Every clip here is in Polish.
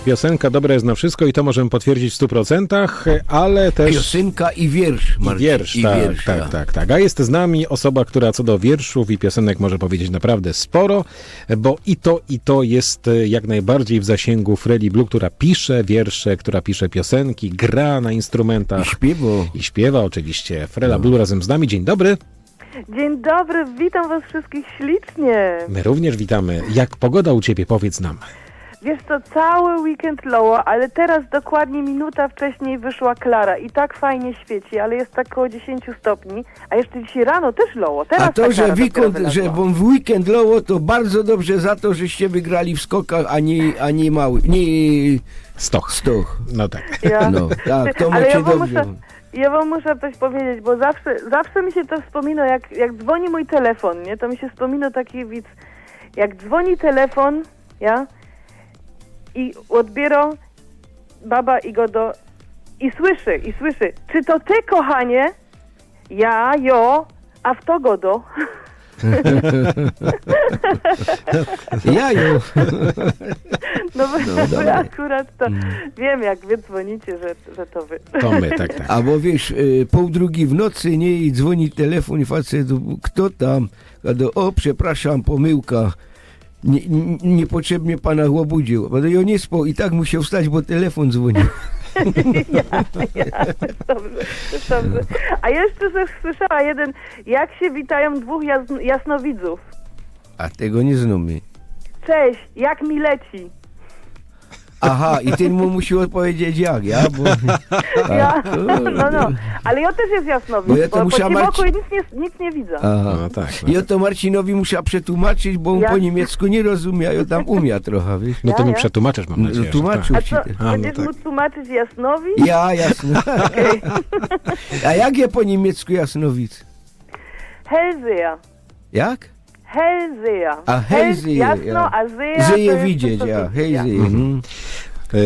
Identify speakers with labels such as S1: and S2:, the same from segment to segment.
S1: Piosenka dobra jest na wszystko i to możemy potwierdzić w 100%, ale też...
S2: Piosenka i wiersz, Marcin.
S1: Wiersz, tak. A jest z nami osoba, która co do wierszów i piosenek może powiedzieć naprawdę sporo, bo i to jest jak najbardziej w zasięgu Freli Blue, która pisze wiersze, która pisze piosenki, gra na instrumentach. I śpiewa oczywiście. Frela Blue razem z nami. Dzień dobry.
S3: Dzień dobry, witam was wszystkich ślicznie.
S1: My również witamy. Jak pogoda u ciebie? Powiedz nam.
S3: Wiesz co, cały weekend loło, ale teraz dokładnie minuta wcześniej wyszła Klara i tak fajnie świeci, ale jest tak około 10 stopni, a jeszcze dzisiaj rano też loło. Teraz
S2: a to, że w weekend loło, to bardzo dobrze za to, żeście wygrali w skokach, a nie mały, nie...
S1: Stoch.
S2: No
S1: tak.
S3: Ja.
S2: No, tak, to
S3: ale
S2: macie dobrze.
S3: Ja wam muszę coś powiedzieć, bo zawsze mi się to wspomina, jak dzwoni mój telefon, nie? To mi się wspomina taki widz, jak dzwoni telefon, ja, i odbiera baba i godo i słyszy, czy to ty, kochanie? Ja, a w to godo.
S2: Jaju.
S3: No wy akurat to wiem, jak wy dzwonicie, że to wy.
S1: To my, tak.
S2: Albo wiesz, 1:30 w nocy, nie, i dzwoni telefon i facet, kto tam? O, przepraszam, pomyłka. Niepotrzebnie pana obudził. Bo ja nie spał i tak musiał wstać, bo telefon dzwonił.
S3: Dobrze. A jeszcze coś słyszała jak się witają dwóch jasnowidzów.
S2: A tego nie znamy.
S3: Cześć, jak mi leci?
S2: Aha, i ten mu musi odpowiedzieć jak, ja? Bo...
S3: No, ale ja też jest jasnowidz, bo po ciemku nic nie widzę.
S2: Aha.
S1: No tak.
S2: Ja to Marcinowi muszę przetłumaczyć, bo on po niemiecku nie rozumie, a ja tam umie trochę, wiesz?
S1: No to mi przetłumaczysz, mam nadzieję.
S2: Tłumaczył
S3: ci. Będziesz mógł tłumaczyć jasnowidz?
S2: Ja, jasno.
S3: Okay.
S2: A jak je po niemiecku jasnowidz?
S3: Hellseher.
S2: Jak?
S3: Hellseher.
S2: A Hellseher.
S3: Jasno, a seher
S2: Żyje widzieć, ja. Hellseher.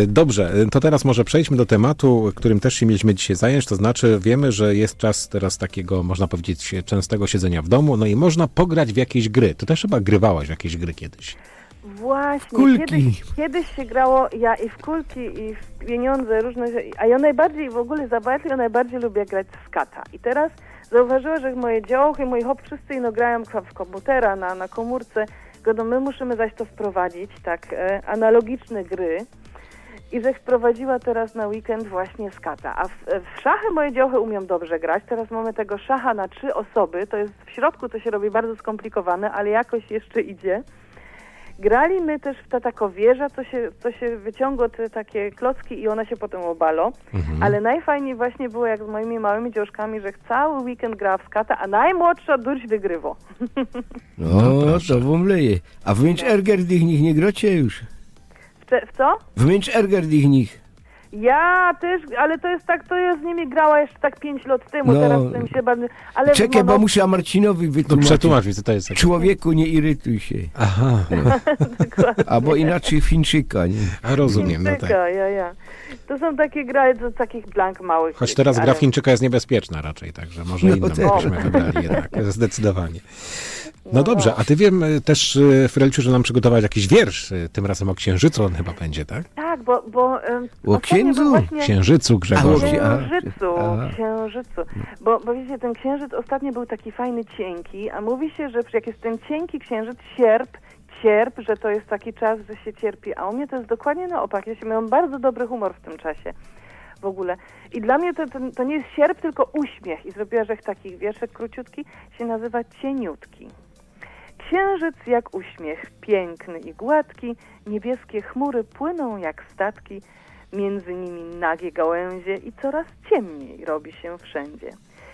S1: Dobrze, to teraz może przejdźmy do tematu, którym też się mieliśmy dzisiaj zająć, to znaczy wiemy, że jest czas teraz takiego, można powiedzieć, częstego siedzenia w domu, no i można pograć w jakieś gry. Ty też chyba grywałaś w jakieś gry kiedyś.
S3: Właśnie,
S2: kulki.
S3: Kiedyś się grało i w kulki, i w pieniądze, różne rzeczy, a ja najbardziej w ogóle zabawnie, ja najbardziej lubię grać w skata. I teraz zauważyła, że moje działki, moi wszyscy ino grają w komputera, na komórce, my musimy zaś to wprowadzić, tak, analogiczne gry. I że wprowadziła teraz na weekend właśnie skata. A w szachy moje działy umią dobrze grać. Teraz mamy tego szacha na 3 osoby. To jest w środku, to się robi bardzo skomplikowane, ale jakoś jeszcze idzie. Grali my też w taką wieżę, co się wyciągło te takie klocki i ona się potem obalo. Ale najfajniej właśnie było jak z moimi małymi dziążkami, że cały weekend grała w skata, a najmłodsza durś wygrywa.
S2: No, to wam leje. A w Münch Erger tych nich nie grocie już?
S3: W co?
S2: W Münch Erger tych nich.
S3: Ja też, ale to jest tak, to ja z nimi grała jeszcze tak 5 lat temu, teraz z tym się bardzo... Ale
S2: czekaj, bo muszę Marcinowi wytłumaczyć.
S1: Przetłumacz mi, co to jest.
S2: Człowieku, nie irytuj się.
S1: Aha.
S2: Albo inaczej Fińczyka, nie?
S1: A rozumiem,
S3: Fińczyka,
S1: no tak.
S3: Ja. To są takie gry do takich blank małych.
S1: Choć teraz gra Fińczyka jest niebezpieczna raczej, także może inną byśmy wybrali jednak, zdecydowanie. No dobrze, a ty wiem też, Frelciu, że nam przygotowałeś jakiś wiersz, tym razem o księżycu on chyba będzie, tak?
S3: Tak, bo
S2: o księdzu?
S3: Właśnie...
S1: Księżycu, Grzegorzu.
S3: Księżycu. Bo wiecie, ten księżyc ostatnio był taki fajny, cienki, a mówi się, że jak jest ten cienki księżyc, cierp, że to jest taki czas, że się cierpi, a u mnie to jest dokładnie na opak. Ja miałam bardzo dobry humor w tym czasie. W ogóle. I dla mnie to nie jest sierp, tylko uśmiech. I zrobiła, że taki wierszek króciutki się nazywa Cieniutki. Księżyc jak uśmiech, piękny i gładki, niebieskie chmury płyną jak statki, między nimi nagie gałęzie i coraz ciemniej robi się wszędzie.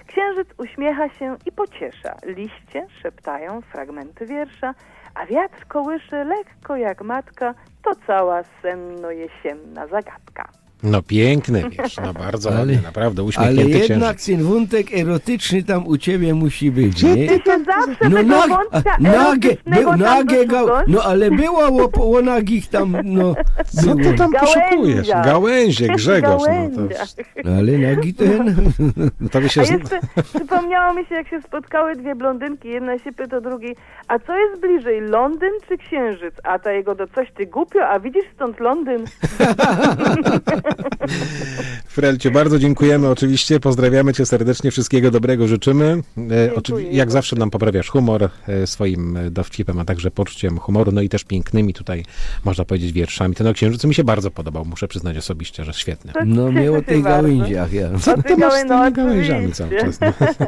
S3: Księżyc uśmiecha się i pociesza, liście szeptają fragmenty wiersza, a wiatr kołysze lekko jak matka, to cała senno-jesienna zagadka.
S1: No piękny wiersz, no bardzo ładny, naprawdę
S2: Ale
S1: uśmiechnięty
S2: jednak
S1: księżyc.
S2: ten wątek erotyczny tam u ciebie musi być, nie?
S3: Ty się zawsze tego wątka erotycznego tam doszukać.
S2: no ale było o nagich tam, no,
S1: Co ty
S2: było.
S1: tam poszukujesz? Gałęzie, Grzegorz. No to,
S2: Ale nagi ten,
S1: no to by
S3: A
S1: się...
S3: jeszcze przypomniało mi się, jak się spotkały dwie blondynki, jedna się pyta drugiej, a co jest bliżej, Londyn czy Księżyc? A ta jego do coś ty głupio, a widzisz stąd Londyn?
S1: Frelciu, bardzo dziękujemy oczywiście, pozdrawiamy cię serdecznie, wszystkiego dobrego życzymy. Jak zawsze nam poprawiasz humor swoim dowcipem, a także poczuciem humoru, no i też pięknymi tutaj, można powiedzieć, wierszami. Ten o Księżycu mi się bardzo podobał, muszę przyznać osobiście, że świetny.
S2: no
S3: Cieszę
S2: miał o
S3: się
S2: tej
S3: bardzo.
S2: gałęziach, ja.
S1: Co ty masz z tymi
S3: No,
S1: gałęziami
S3: oczywiście.
S1: cały czas? No.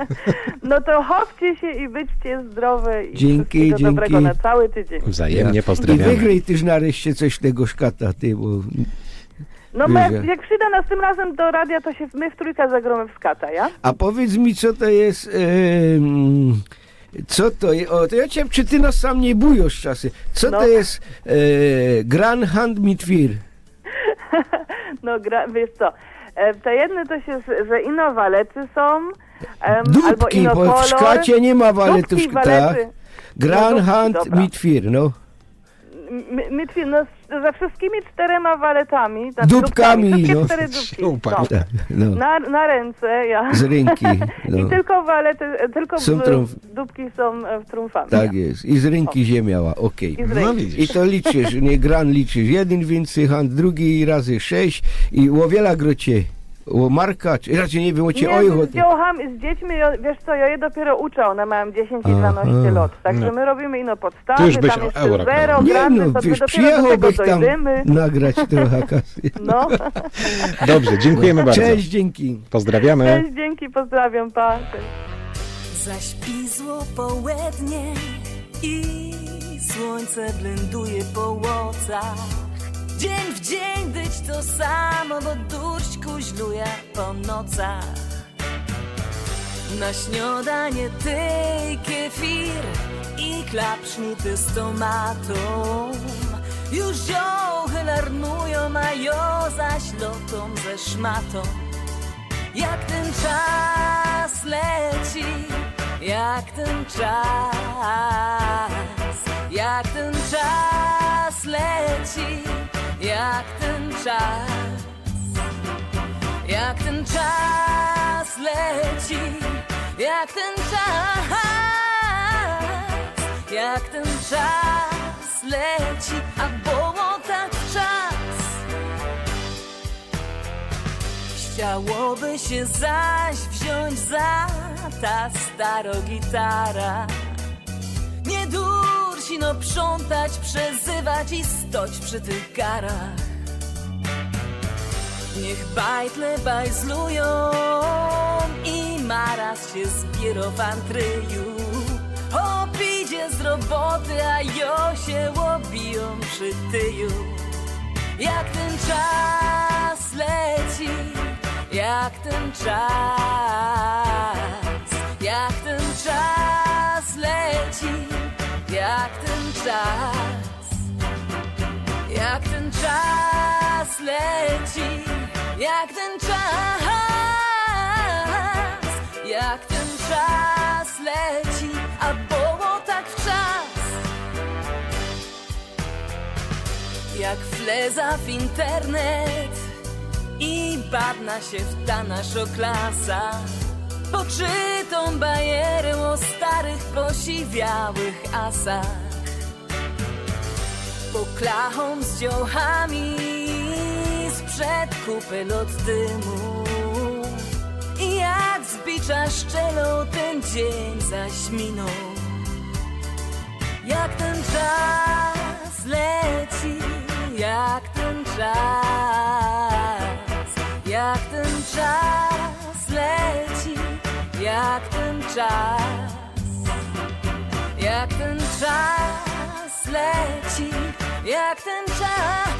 S3: No to chowcie się i byćcie zdrowe i
S2: Dzięki,
S3: wszystkiego dobrego
S2: dzięki.
S3: na cały tydzień.
S1: Wzajemnie
S2: I
S1: pozdrawiamy.
S2: wygraj też nareszcie coś tego szkata, ty, bo...
S3: No
S2: Wiesz,
S3: jak przyjdę następnym razem do radia, to się my w trójkę zagromy w skata, ja?
S2: A powiedz mi, co to jest... co to jest? O, to ja cię, czy ty nas sam nie bujosz czasy? Co
S3: No.
S2: to jest Gran Hand mit Vier?
S3: No wiesz co, te jedne to się, że ino walety są, albo
S2: Dupki,
S3: ino
S2: bo w
S3: kolor.
S2: szkacie nie ma waletów.
S3: Dupki,
S2: Tak.
S3: walety.
S2: Gran
S3: dupki,
S2: Hand
S3: dobra.
S2: mit Vier, no.
S3: No, ze wszystkimi 4 waletami,
S2: Dupkami,
S3: wszystkie
S2: no.
S3: 4 dupki
S1: Super.
S3: są.
S2: Tak, no.
S3: Na ręce, ja.
S2: Z ręki. No.
S3: I tylko walety, tylko
S2: Są
S3: dupki są trumfami.
S2: Tak jest. I z ręki ziemiała, okej.
S3: I z
S1: No
S3: ręki.
S1: widzisz.
S2: I to liczysz, nie gran liczysz. Jeden więcej hand, drugi razy 6 i łowiela grocie. O Marka, czy raczej nie wiem, o cię
S3: Nie,
S2: ojho.
S3: z dziełchami, z dziećmi, wiesz co, ja je dopiero uczę, one mają 10 i
S2: Aha.
S3: 12 lat, także
S1: No.
S3: my robimy ino
S1: Ty
S3: podstawy,
S1: już byś
S3: tam jeszcze
S1: euro
S3: zero,
S1: grał.
S2: Nie
S3: gramy,
S2: no,
S3: to my
S2: wiesz,
S3: dopiero do tego
S2: przyjechałbyś tam
S3: dojdziemy.
S2: nagrać trochę kasy.
S3: No,
S1: Dobrze, dziękujemy bardzo.
S2: Cześć, dzięki.
S1: Pozdrawiamy.
S3: cześć, dzięki, pozdrawiam, pa. Cześć.
S4: Zaśpizło południe i słońce blenduje po łocach. Dzień w dzień być to samo, bo durść kuźluje po nocach. Na śniadanie ty kefir i klapsznity z tomatą. Już ziołchy larnują, a jo zaś lotą ze szmatą. Jak ten czas leci, jak ten czas, jak ten czas leci, jak ten czas, jak ten czas leci, jak ten czas, jak ten czas leci, a było tak czas. Chciałoby się zaś wziąć za ta staro gitara. Nie dursi, no przątać, przezywać i stoć przy tych garach. Niech bajtle bajzlują i maraz się zbiero w antryju. Opidzie z roboty, a jo się łobiją przy tyju. Jak ten czas leci, jak ten czas, jak ten czas leci, jak ten czas, jak ten czas leci, jak ten czas, jak ten czas leci, a było tak w czas. Jak fleza w internet i badna się w ta naszoklasa. Poczytą bajerę o starych, posiwiałych asach. Poklachą z dziołchami sprzed kupy lot dymu. I jak z bicza szczelą ten dzień zaś minął. Jak ten czas leci, jak ten czas, jak ten czas leci, jak ten czas, jak ten czas leci, jak ten czas,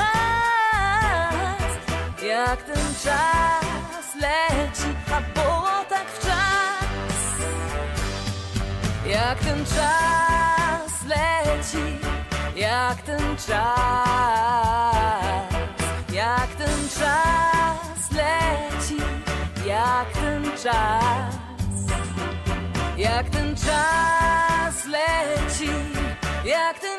S4: jak ten czas leci, a było tak w czas. Jak ten czas leci, jak ten czas, jak ten czas jak ten czas. Jak ten czas leci, jak ten